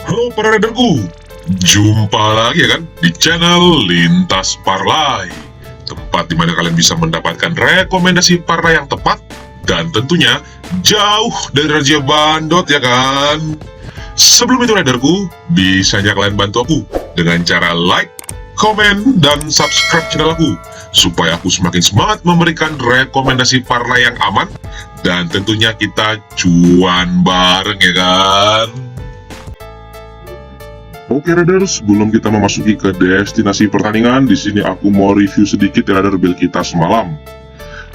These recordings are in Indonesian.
Halo para radarku, jumpa lagi ya kan di channel Lintas Parlay, tempat dimana kalian bisa mendapatkan rekomendasi parlay yang tepat dan tentunya jauh dari raja bandot ya kan. Sebelum itu radarku, bisa aja kalian bantu aku dengan cara like, komen, dan subscribe channel aku supaya aku semakin semangat memberikan rekomendasi parlay yang aman dan tentunya kita cuan bareng ya kan. Oke Radar, sebelum kita memasuki ke destinasi pertandingan, di sini aku mau review sedikit ya Radar build kita semalam.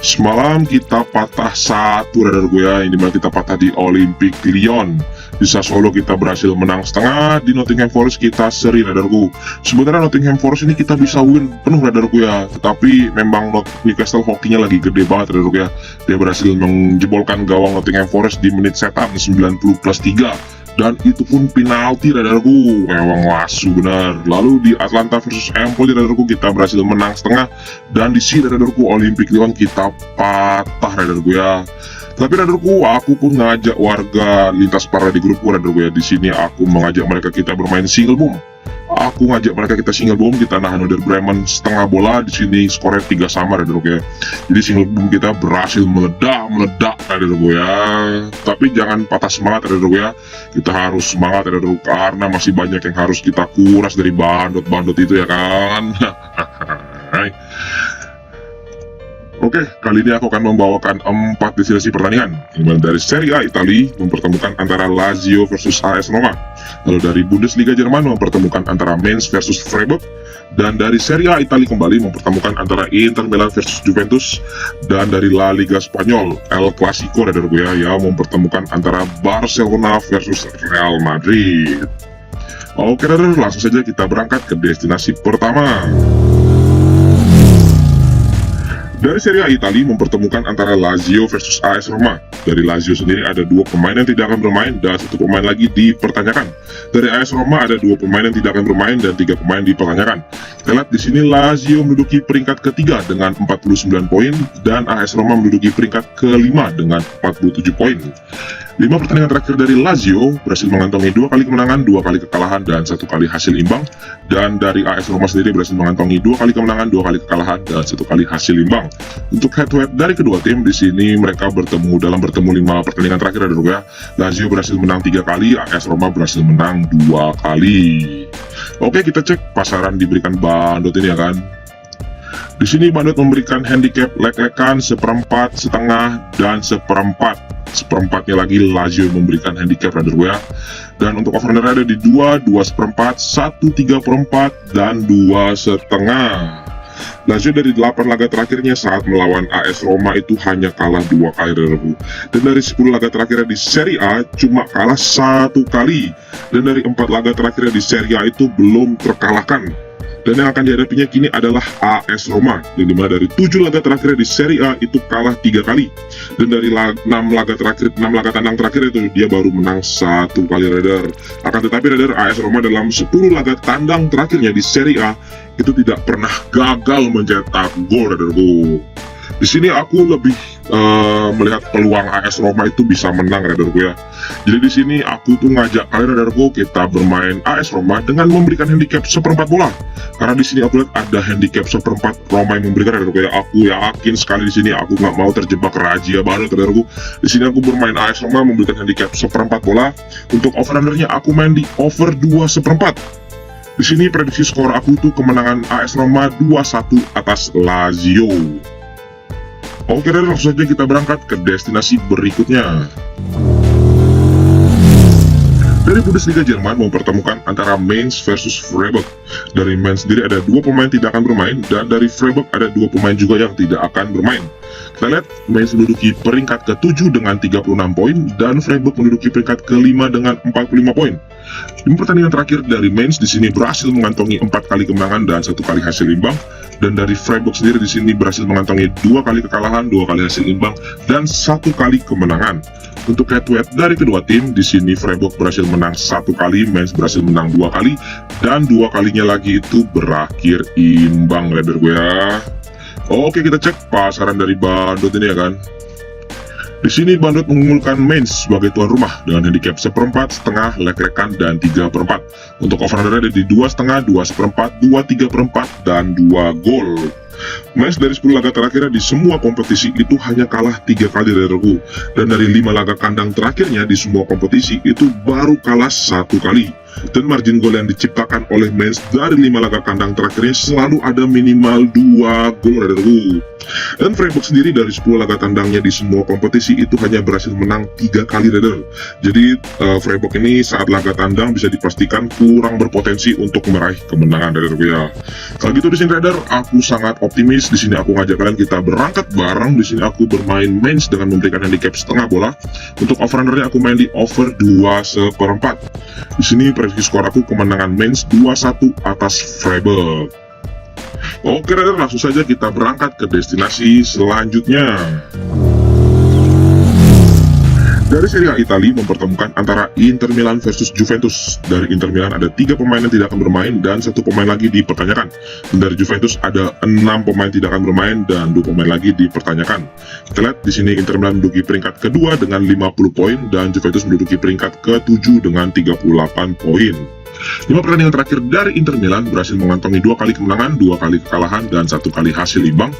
Semalam kita patah satu Radar gue ya, ini dimana kita patah di Olympic Lyon. Di Sassuolo kita berhasil menang setengah, di Nottingham Forest kita seri Radarku. Sebenarnya Nottingham Forest ini kita bisa win penuh Radarku ya, tetapi memang Newcastle hokinya lagi gede banget Radarku ya. Dia berhasil menjebolkan gawang Nottingham Forest di menit setan 90+3. Dan itu pun penalti radarku, memang lasu benar. Lalu di Atlanta versus Empoli radarku kita berhasil menang setengah, dan di sini radarku Olympic Lyon kita patah radarku ya. Tapi radarku, aku pun ngajak warga lintas parlay di grupku radarku ya. Di sini aku mengajak mereka kita bermain single boom. Aku ngajak mereka kita single boom, kita nahan Werder Bremen setengah bola. Di sini skornya 3 sama radarku ya. Jadi single boom kita berhasil meledak radarku ya. Tapi jangan patah semangat radarku ya. Kita harus semangat radarku karena masih banyak yang harus kita kuras dari bandot-bandot itu ya kan. Oke, kali ini aku akan membawakan 4 destinasi pertandingan. Dimana dari Serie A Italia mempertemukan antara Lazio versus AS Roma. Lalu dari Bundesliga Jerman mempertemukan antara Mainz versus Freiburg. Dan dari Serie A Italia kembali mempertemukan antara Inter Milan versus Juventus. Dan dari La Liga Spanyol, El Clasico ya mempertemukan antara Barcelona versus Real Madrid. Oke, langsung saja kita berangkat ke destinasi pertama. Dari Serie A Italia mempertemukan antara Lazio versus AS Roma. Dari Lazio sendiri ada 2 pemain yang tidak akan bermain dan 1 pemain lagi dipertanyakan. Dari AS Roma ada 2 pemain yang tidak akan bermain dan 3 pemain dipertanyakan. Kita lihat di sini Lazio menduduki peringkat ketiga dengan 49 poin dan AS Roma menduduki peringkat kelima dengan 47 poin. 5 pertandingan terakhir dari Lazio berhasil mengantongi 2 kali kemenangan, 2 kali kekalahan, dan 1 kali hasil imbang. Dan dari AS Roma sendiri berhasil mengantongi 2 kali kemenangan, 2 kali kekalahan, dan 1 kali hasil imbang. Untuk head-to-head dari kedua tim, di sini mereka bertemu 5 pertandingan terakhir ya. Lazio berhasil menang 3 kali, AS Roma berhasil menang 2 kali. Oke, kita cek pasaran diberikan bandot ini ya kan. Di sini bandot memberikan handicap lek-lekan 1/4, setengah, dan 1/4. Seperempatnya lagi Lazio memberikan handicap radar ya. Dan untuk over-under ada di 2, 2/4, 1, 3/4, dan 2,5. Lazio dari 8 laga terakhirnya saat melawan AS Roma itu hanya kalah 2 kali radarku. Dan dari 10 laga terakhirnya di Serie A cuma kalah 1 kali. Dan dari 4 laga terakhirnya di Serie A itu belum terkalahkan. Dan yang akan dihadapinya kini adalah AS Roma, yang dimana dari 7 laga terakhir di Serie A itu kalah 3 kali. Dan dari 6 laga tandang terakhir itu dia baru menang 1 kali radar. Akan tetapi radar AS Roma dalam 10 laga tandang terakhirnya di Serie A itu tidak pernah gagal mencetak gol radarku. Di sini aku lebih melihat peluang AS Roma itu bisa menang radarku ya. Jadi di sini aku tuh ngajak kalian radarku kita bermain AS Roma dengan memberikan handicap 1/4 bola. Karena di sini aku lihat ada handicap 1/4 Roma yang memberikan radarku ya. Aku yakin sekali di sini aku nggak mau terjebak rahasia baru radarku. Di sini aku bermain AS Roma memberikan handicap 1/4 bola. Untuk over-undernya aku main di over 2,1/4. Di sini prediksi skor aku itu kemenangan AS Roma 2-1 atas Lazio. Oke, dan langsung saja kita berangkat ke destinasi berikutnya. Dari Bundesliga Jerman mempertemukan antara Mainz versus Freiburg. Dari Mainz sendiri ada 2 pemain tidak akan bermain, dan dari Freiburg ada 2 pemain juga yang tidak akan bermain. Kita lihat Mainz menduduki peringkat ke-7 dengan 36 poin, dan Freiburg menduduki peringkat ke-5 dengan 45 poin. 5 pertandingan terakhir dari Mainz di sini berhasil mengantongi 4 kali kemenangan dan 1 kali hasil imbang. Dan dari Freiburg sendiri di sini berhasil mengantongi 2 kali kekalahan, 2 kali hasil imbang, dan 1 kali kemenangan. Untuk head-to-head dari kedua tim, di sini Freiburg berhasil menang 1 kali, Mainz berhasil menang 2 kali, dan 2 kalinya lagi itu berakhir imbang radar gue ya. Oke, kita cek pasaran dari bandot ini ya kan. Di sini Bandot mengunggulkan Mainz sebagai tuan rumah dengan handicap 1/4, setengah, lek-lekan, dan 3/4. Untuk over-under ada di 2,5, 2/4, 2/3/4, dan 2 gol. Mainz dari 10 laga terakhirnya di semua kompetisi itu hanya kalah 3 kali dari regu, dan dari 5 laga kandang terakhirnya di semua kompetisi itu baru kalah 1 kali. Dan margin gol yang diciptakan oleh Mainz dari 5 laga kandang terakhirnya selalu ada minimal 2 gol dari regu. Dan Freiburg sendiri dari 10 laga tandangnya di semua kompetisi itu hanya berhasil menang 3 kali, Raider. Jadi Freiburg ini saat laga tandang bisa dipastikan kurang berpotensi untuk meraih kemenangan, Raider ya. Kalau gitu di sini, Raider, aku sangat optimis. Di sini aku ngajak kalian kita berangkat bareng. Di sini aku bermain Mainz dengan memberikan handicap setengah bola. Untuk over-undernya aku main di over 2/4. Di sini prediksi skor aku kemenangan Mainz 2-1 atas Freiburg. Oke, Raider, langsung saja kita berangkat ke destinasi selanjutnya. Dari Serie A Italia mempertemukan antara Inter Milan versus Juventus. Dari Inter Milan ada 3 pemain yang tidak akan bermain dan 1 pemain lagi dipertanyakan. Dari Juventus ada 6 pemain tidak akan bermain dan 2 pemain lagi dipertanyakan. Kita lihat di sini Inter Milan menduduki peringkat kedua dengan 50 poin dan Juventus menduduki peringkat ke-7 dengan 38 poin. 5 pertandingan terakhir dari Inter Milan berhasil mengantongi 2 kali kemenangan, 2 kali kekalahan, dan 1 kali hasil imbang.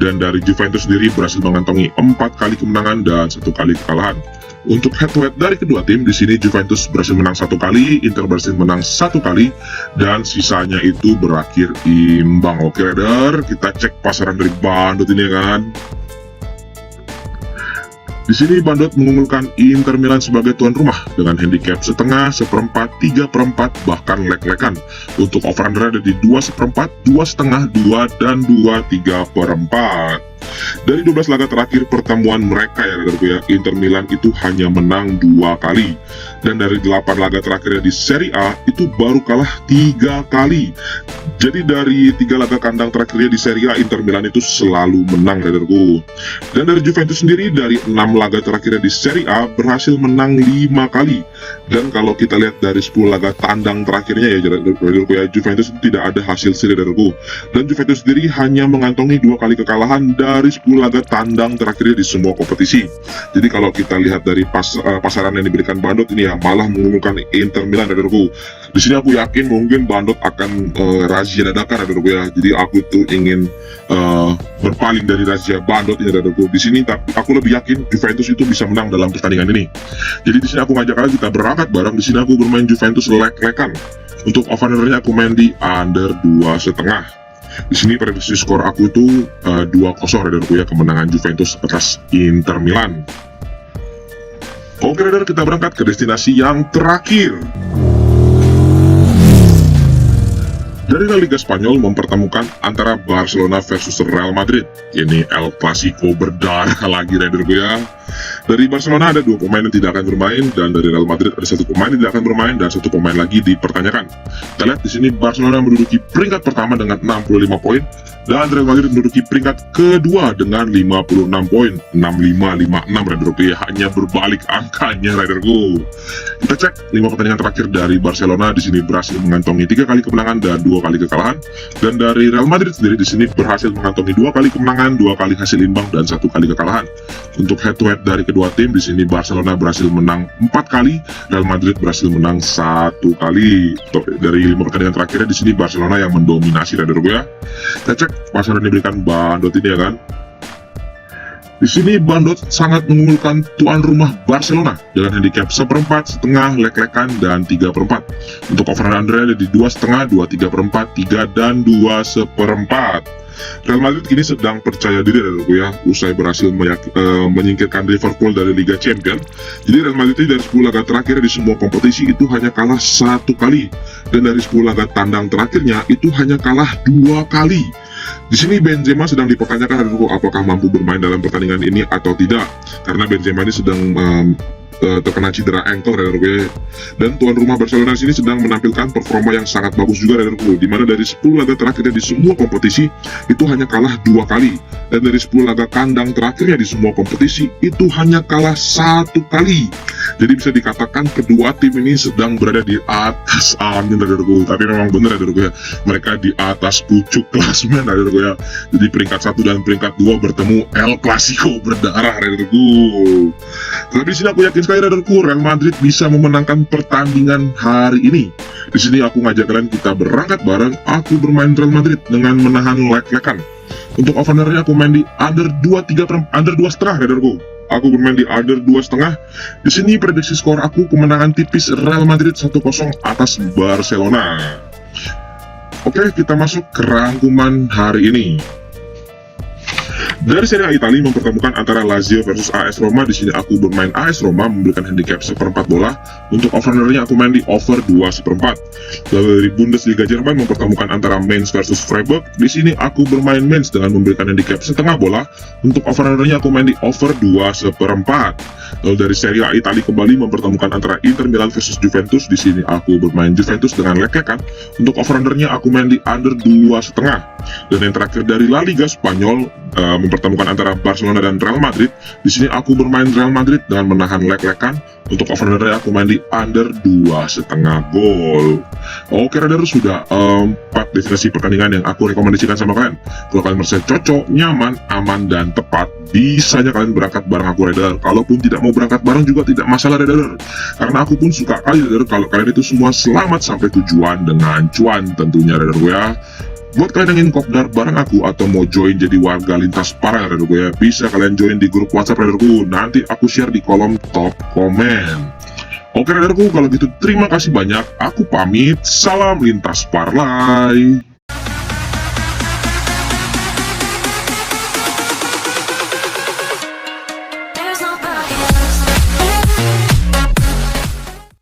Dan dari Juventus sendiri berhasil mengantongi 4 kali kemenangan dan 1 kali kekalahan. Untuk head-to-head dari kedua tim, di sini Juventus berhasil menang 1 kali, Inter berhasil menang 1 kali, dan sisanya itu berakhir imbang. Oke, Raider, kita cek pasaran dari Bandot ini kan. Di sini Bandot mengunggulkan Inter Milan sebagai tuan rumah dengan handicap setengah, 1/4, 3/4, bahkan lek-lekan. Untuk over-under ada di 2/4, 2,5, 2, dan 2/3/4. Dari 12 laga terakhir pertemuan mereka ya, Inter Milan itu hanya menang 2 kali. Dan dari 8 laga terakhirnya di Serie A itu baru kalah 3 kali. Jadi dari 3 laga kandang terakhirnya di Serie A, Inter Milan itu selalu menang, Raiderku. Dan dari Juventus sendiri dari 6 laga terakhirnya di Serie A berhasil menang 5 kali. Dan kalau kita lihat dari 10 laga tandang terakhirnya ya, Raiderku ya, Juventus itu tidak ada hasil seri, Raiderku. Dan Juventus sendiri hanya mengantongi 2 kali kekalahan dari 10 laga tandang terakhirnya di semua kompetisi. Jadi kalau kita lihat dari pasaran yang diberikan Bandot ini ya, malah mengunggulkan Inter Milan, Raiderku. Di sini aku yakin mungkin Bandot akan razia dadakan, Raiderku ya. Jadi aku tuh ingin berpaling dari razia Bandot ini, Raiderku. Di sini tapi aku lebih yakin Juventus itu bisa menang dalam pertandingan ini. Jadi di sini aku ngajak kalian kita berangkat bareng. Di sini aku bermain Juventus lek-lekan. Untuk over-undernya aku main di under 2,5. Di sini prediksi skor aku tuh 2-0, Raiderku ya, kemenangan Juventus atas Inter Milan. Oke, Raider, kita berangkat ke destinasi yang terakhir. Dari La Liga Spanyol mempertemukan antara Barcelona versus Real Madrid. Ini El Clasico berdarah lagi, Raiderku ya. Dari Barcelona ada 2 pemain yang tidak akan bermain, dan dari Real Madrid ada 1 pemain yang tidak akan bermain dan 1 pemain lagi dipertanyakan. Kita lihat di sini Barcelona menduduki peringkat pertama dengan 65 poin dan Real Madrid menduduki peringkat kedua dengan 56 poin, 65-56, Raiderku ya, hanya berbalik angkanya, Raiderku. Kita cek 5 pertandingan terakhir dari Barcelona. Di sini berhasil mengantongi 3 kali kemenangan dan 2 kali kekalahan. Dan dari Real Madrid sendiri di sini berhasil mengantongi 2 kali kemenangan, 2 kali hasil imbang, dan 1 kali kekalahan. Untuk head-to-head dari kedua tim, di sini Barcelona berhasil menang 4 kali, Real Madrid berhasil menang 1 kali. Dari 5 pertandingan terakhirnya di sini Barcelona yang mendominasi, Raiderku ya. Kita cek pasaran yang diberikan Bandot ini ya kan. Di sini Bandot sangat mengunggulkan tuan rumah Barcelona dengan handicap 1/4, setengah, lek-lekan, dan 3/4. Untuk over-under ada di 2,5, 2/3/4, 3, dan 2/1/4. Real Madrid kini sedang percaya diri, Raiderku ya, usai berhasil menyingkirkan Liverpool dari Liga Champions. Jadi Real Madrid ini dari 10 laga terakhir di semua kompetisi itu hanya kalah 1 kali, dan dari 10 laga tandang terakhirnya itu hanya kalah 2 kali. Di sini Benzema sedang dipertanyakan, Raiderku, apakah mampu bermain dalam pertandingan ini atau tidak, karena Benzema ini sedang terkena cedera ankle, Raiderku. Dan tuan rumah Barcelona sini sedang menampilkan performa yang sangat bagus juga, Raiderku, di mana dari 10 laga terakhirnya di semua kompetisi itu hanya kalah 2 kali, dan dari 10 laga kandang terakhirnya di semua kompetisi itu hanya kalah 1 kali. Jadi bisa dikatakan kedua tim ini sedang berada di atas angin Radarku. Tapi memang benar Radarku ya, mereka di atas pucuk klasmen Radarku ya. Jadi peringkat 1 dan peringkat 2 bertemu El Clasico berdarah Radarku. Tapi di sini aku yakin sekali Radarku, Real Madrid bisa memenangkan pertandingan hari ini. Di sini aku ngajak kalian kita berangkat bareng. Aku bermain Real Madrid dengan menahan lek-lekan. Untuk over-undernya aku main di under 2,5 Radarku. Aku bermain di under 2,5. Di sini prediksi skor aku kemenangan tipis Real Madrid 1-0 atas Barcelona. Oke, kita masuk ke rangkuman hari ini. Dari Serie A Italia mempertemukan antara Lazio versus AS Roma. Di sini aku bermain AS Roma memberikan handicap 1/4 bola. Untuk over-undernya aku main di over 2/4. Lalu dari Bundesliga Jerman mempertemukan antara Mainz versus Freiburg. Di sini aku bermain Mainz dengan memberikan handicap 1/2 bola. Untuk over-undernya aku main di over 2/4. Lalu dari Serie A Italia kembali mempertemukan antara Inter Milan versus Juventus. Di sini aku bermain Juventus dengan lek-lekan. Untuk over-undernya aku main di under 2,5. Dan yang terakhir dari La Liga Spanyol mempertemukan antara Barcelona dan Real Madrid. Di sini aku bermain Real Madrid dengan menahan lek-lekan. Untuk over-undernya aku main di under 2,5 gol. Oke Radar, sudah 4 destinasi pertandingan yang aku rekomendasikan sama kalian. Kalau kalian merasa cocok, nyaman, aman, dan tepat, bisanya kalian berangkat bareng aku Radar. Kalaupun tidak mau berangkat bareng juga tidak masalah Radar, karena aku pun suka kali Radar kalau kalian itu semua selamat sampai tujuan dengan cuan tentunya Radar ya. Buat kalian yang ingin kopdar bareng aku atau mau join jadi warga lintas parah Radarku ya, bisa kalian join di grup WhatsApp Radarku. Nanti aku share di kolom top komen. Oke Radarku, kalau gitu terima kasih banyak. Aku pamit. Salam lintas parlay.